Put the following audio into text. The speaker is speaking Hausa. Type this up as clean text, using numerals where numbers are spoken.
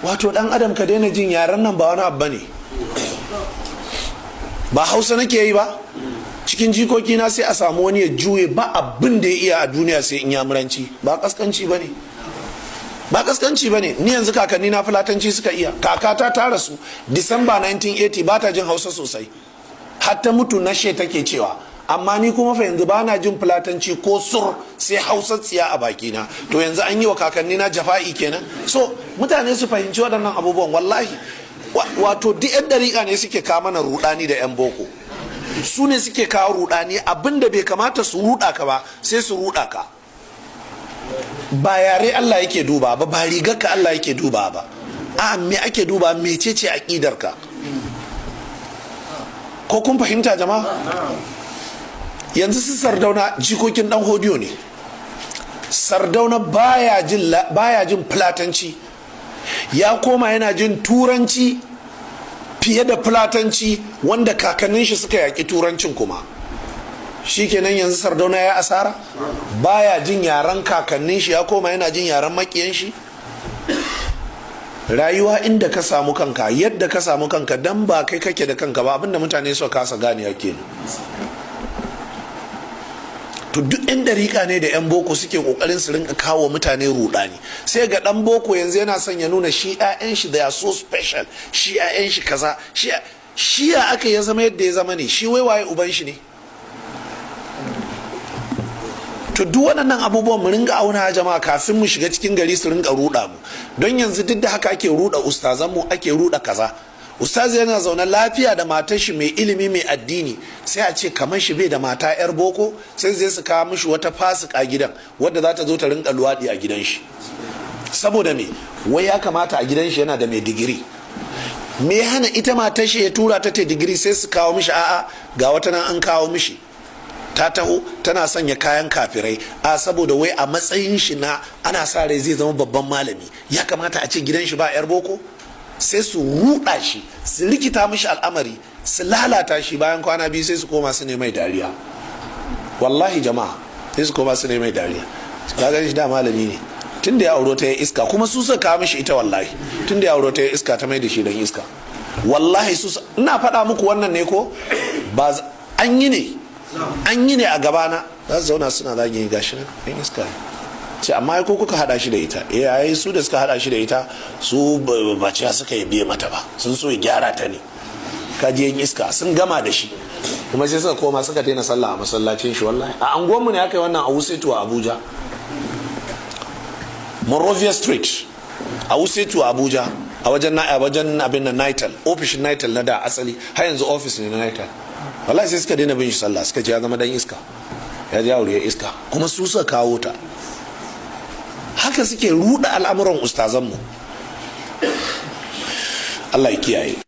wato dan adam ka daina jin yaren nan ba wani abu ne. Ba Hausa nake yi ba, cikin jikoki na sai a samu wani ya juye ba abin da ya iya a duniya sai inyamuranci. Ba kaskanci bane, ba kaskanci bane. Ni yanzu kakanni na fulatanci suka iya. Kakata ta rasu Disamba 1980, ba ta jin Hausa sosai, hatta mutu nashe take cewa. Amma ni kuma fa yanzu ba na jin fulatanci ko sur, sai Hausa tsiya a bakina. To yanzu an yi wa kakanni na jafa'i kenan. So mutane su fahimci waɗannan abubuwan. Wallahi wato duk 'yan dariƙa ne suke kawo mana rudani da 'yan boko. Su ne suke kawo rudani, abinda bai kamata su ruda ka ba sai su ruda ka. Ba yare Allah yake duba ba, ba rigar ka Allah yake duba ba, a me ake duba, mecece aqidar ka. Ko kun fahimta jama'a? Yanzu su Sardauna jikokin dan hodiyo ne. Sardauna baya jin fulatanci, ya koma yana jin turanci fiye da fulatanci, wanda kakannin shi suka yaki turancin kuma. Shikenan yanzu Sardauna ya asara, baya jin yaren kakannin shi, ya koma yana jin yaren makiyan shi. Rayuwa inda ka samu kanka, yadda ka samu kanka, dan ba kai kake da kanka ba, abinda mutane suka kasa gane yake. To duk 'yan dariƙa ne da 'yan boko suke ƙoƙarin su rinka kawo mutane rudani. Sai ga ɗan boko yanzu yana son ya nuna shi 'ya'yan shi da ya so special, shi 'ya'yan shi kaza, shi ya aka ya zama yadda ya zama ne, shi wai waye uban shi ne. To duk waɗannan abubuwan mu ringa auna jama'a kafin mu shiga cikin gari su rinka ruɗa mu. Don yanzu duk da haka ake ruɗa ustazanmu, ake ruɗa kaza. Ustazi yana zaune lafiya da matar shi mai ilimi mai addini, sai a ce kamar shi bai da mata 'yar boko, sai zai su kawo mishi wata fasika gidan wadda za ta zo ta rinka luwaɗi a gidan shi. Saboda me? Wai ya kamata a gidan shi yana da mai digiri. Me ya hana ita matar shi ya tura ta digiri, sai su kawo mishi a'a ga wata nan an kawo mishi, ta taho tana sanya kayan kafirai, a saboda wai a matsayin shi na ana sa rai zai zama babban malami, ya kamata a ce gidan shi ba 'yar boko. Sai su ruɗa shi, su rikita mishi al'amari, su lalata shi. Bayan kwana biyu sai su koma su ne mai dariya. Wallahi jama'a, sai su koma su ne mai dariya. Ka gani shi da malami ne, tun da ya auro ta ya iska, kuma su suka kawo mishi ita. Wallahi tun da ya auro ta ya iska, ta mai da shi dan iska. Wallahi su, ina faɗa muku wannan ne ko ba an yi ne a gabana. Za su zauna suna zagin gashi nan dan iska ce, amma ko kuka hada shi da ita? Yayi su da suka hada shi da ita, su ba ce suka yi biye mata ba, sun so ya gyara ta ne. Kaji yin iska sun gama da shi, kuma sai suka koma suka daina sallah a masallacin shi. Wallahi a anguwanmu ne aka yi wannan, a Wusetu a Abuja, Monrovia Street a Wusetu a Abuja, a wajen abin nan Nitel, ofishin Nitel na da asali, har yanzu ofis ne na Nitel. Wallahi sai suka daina bin shi sallah, suka ce ya zama dan iska, ya ji aure ya iska, kuma su suka kawo ta. Haka suke ruɗa al'amuran ustazanmu. Allah ya kiyaye.